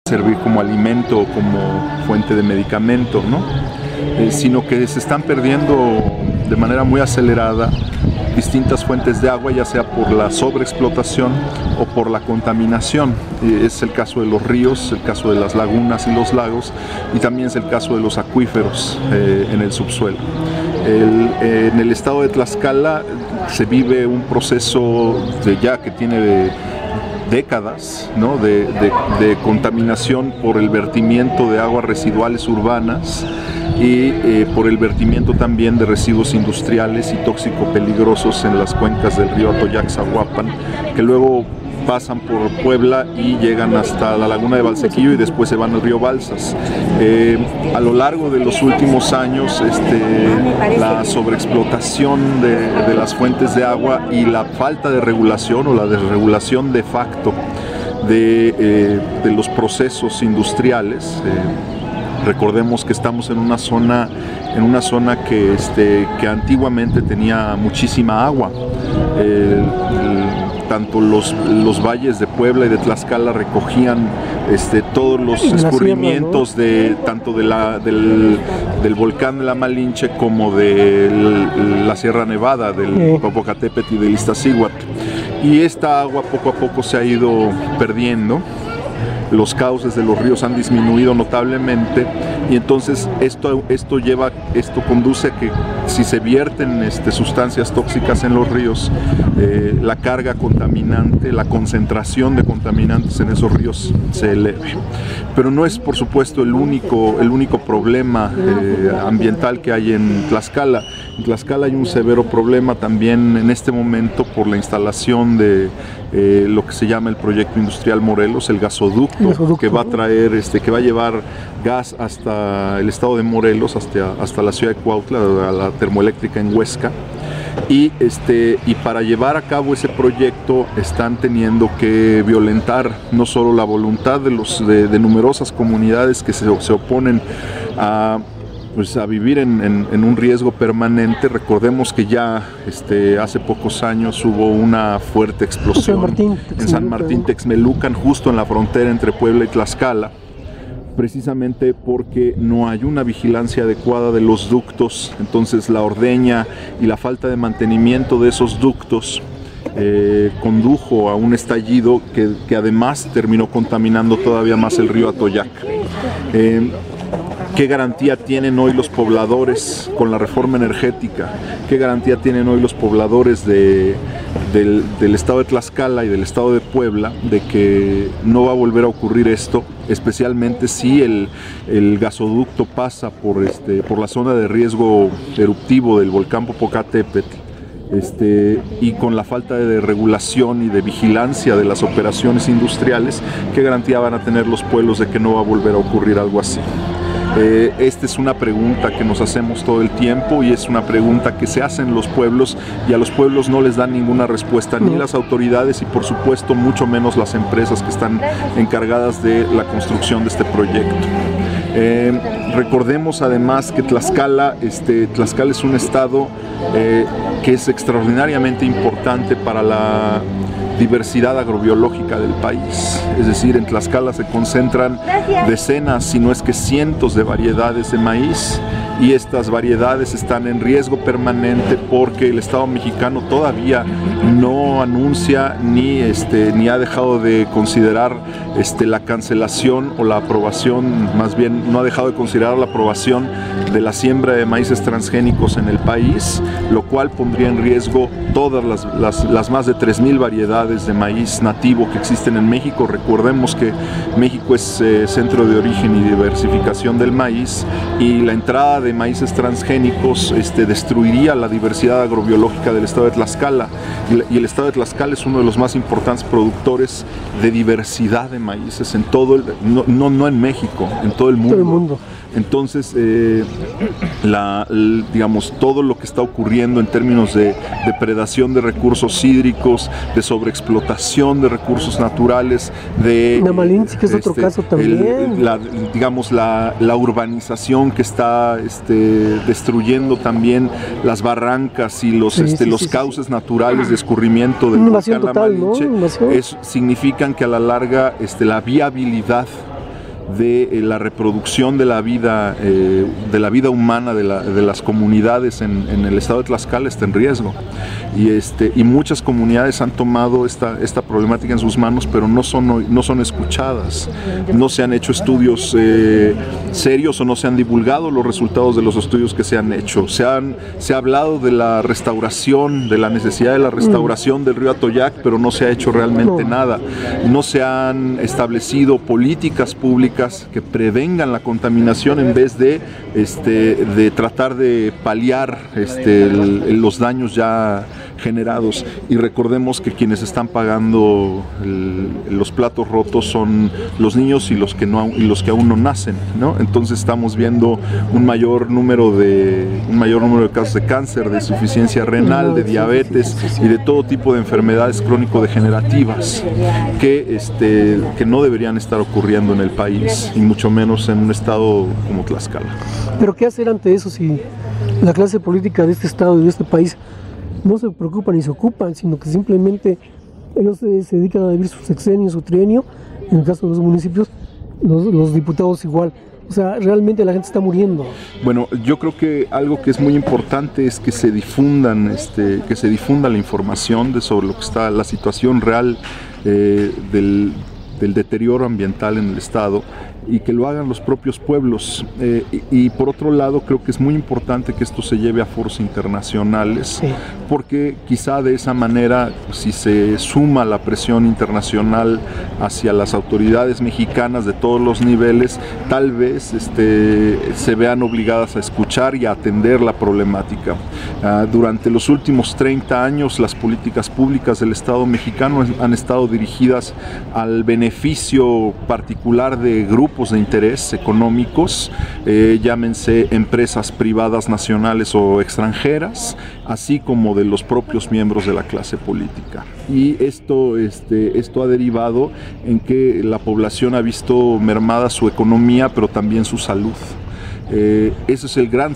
servir como alimento, como fuente de medicamento, ¿no? Sino que se están perdiendo de manera muy acelerada distintas fuentes de agua, ya sea por la sobreexplotación o por la contaminación. Es el caso de los ríos, el caso de las lagunas y los lagos, y también es el caso de los acuíferos en el subsuelo. En el estado de Tlaxcala se vive un proceso que tiene décadas, ¿no?, de contaminación por el vertimiento de aguas residuales urbanas y por el vertimiento también de residuos industriales y tóxico-peligrosos en las cuencas del río Atoyac-Zahuapan, que luego pasan por Puebla y llegan hasta la laguna de Valsequillo y después se van al río Balsas. A lo largo de los últimos años, la sobreexplotación de las fuentes de agua y la falta de regulación o la desregulación de facto de los procesos industriales. Recordemos que estamos en una zona que antiguamente tenía muchísima agua. Tanto los valles de Puebla y de Tlaxcala recogían todos los escurrimientos tanto del volcán de la Malinche como de la Sierra Nevada, del Popocatépetl y del Iztaccíhuatl. Y esta agua poco a poco se ha ido perdiendo. Los cauces de los ríos han disminuido notablemente, y entonces esto conduce a que si se vierten sustancias tóxicas en los ríos, la carga contaminante, la concentración de contaminantes en esos ríos se eleve. Pero no es, por supuesto, el único problema ambiental que hay en Tlaxcala. En Tlaxcala hay un severo problema también en este momento por la instalación de lo que se llama el proyecto industrial Morelos, el gasoducto que va a traer, que va a llevar gas hasta el estado de Morelos, hasta la ciudad de Cuautla, a la termoeléctrica en Huesca. Y para llevar a cabo ese proyecto están teniendo que violentar no solo la voluntad de numerosas comunidades que se oponen a vivir en un riesgo permanente. Recordemos que ya hace pocos años hubo una fuerte explosión en San Martín Texmelucan, justo en la frontera entre Puebla y Tlaxcala, precisamente porque no hay una vigilancia adecuada de los ductos. Entonces la ordeña y la falta de mantenimiento de esos ductos condujo a un estallido que además terminó contaminando todavía más el río Atoyac. ¿Qué garantía tienen hoy los pobladores con la reforma energética? ¿Qué garantía tienen hoy los pobladores del estado de Tlaxcala y del estado de Puebla de que no va a volver a ocurrir esto, especialmente si el gasoducto pasa por la zona de riesgo eruptivo del volcán Popocatépetl? Y con la falta de regulación y de vigilancia de las operaciones industriales, ¿qué garantía van a tener los pueblos de que no va a volver a ocurrir algo así? Esta es una pregunta que nos hacemos todo el tiempo, y es una pregunta que se hacen los pueblos, y a los pueblos no les dan ninguna respuesta, ni las autoridades y por supuesto mucho menos las empresas que están encargadas de la construcción de este proyecto. Recordemos además que Tlaxcala es un estado que es extraordinariamente importante para la diversidad agrobiológica del país. Es decir, en Tlaxcala se concentran decenas, si no es que cientos de variedades de maíz, y estas variedades están en riesgo permanente porque el Estado mexicano todavía no anuncia ni ha dejado de considerar la cancelación o la aprobación, más bien no ha dejado de considerar la aprobación de la siembra de maíces transgénicos en el país, lo cual pondría en riesgo todas las más de 3,000 variedades de maíz nativo que existen en México. Recordemos que México es centro de origen y diversificación del maíz, y la entrada de maíces transgénicos destruiría la diversidad agrobiológica del estado de Tlaxcala, y el estado de Tlaxcala es uno de los más importantes productores de diversidad de maíces en todo no en México, en todo el mundo. Entonces, digamos, todo lo que está ocurriendo en términos de depredación de recursos hídricos, de sobreexplotación de recursos naturales, de la Malinche, que es otro caso también, la urbanización que está destruyendo también las barrancas y los cauces naturales de escurrimiento del volcán La Malinche, significan que a la larga la viabilidad de la reproducción de la vida humana de las comunidades en el estado de Tlaxcala está en riesgo. Y muchas comunidades han tomado esta problemática en sus manos, pero no son escuchadas. No se han hecho estudios serios o no se han divulgado los resultados de los estudios que se han hecho. Se ha hablado de la restauración, de la necesidad de la restauración del río Atoyac, pero no se ha hecho realmente nada. No se han establecido políticas públicas que prevengan la contaminación en vez de tratar de paliar los daños ya generados. Y recordemos que quienes están pagando los platos rotos son los niños y los que aún no nacen, ¿no? Entonces estamos viendo un mayor número de casos de cáncer, de insuficiencia renal, de diabetes y de todo tipo de enfermedades crónico-degenerativas que no deberían estar ocurriendo en el país, y mucho menos en un estado como Tlaxcala. Pero ¿qué hacer ante eso si la clase política de este estado y de este país no se preocupan ni se ocupan, sino que simplemente ellos se dedican a vivir su sexenio, su trienio? En el caso de los municipios, los diputados igual. O sea, realmente la gente está muriendo. Bueno, yo creo que algo que es muy importante es que se difunda la información sobre lo que está la situación real del deterioro ambiental en el estado, y que lo hagan los propios pueblos. Y por otro lado, creo que es muy importante que esto se lleve a foros internacionales, sí, porque quizá de esa manera, si se suma la presión internacional hacia las autoridades mexicanas de todos los niveles, tal vez se vean obligadas a escuchar y a atender la problemática. Durante los últimos 30 años, las políticas públicas del Estado mexicano han estado dirigidas al beneficio particular de grupos de interés económicos, llámense empresas privadas nacionales o extranjeras, así como de los propios miembros de la clase política. Y esto ha derivado en que la población ha visto mermada su economía, pero también su salud. Ese es el gran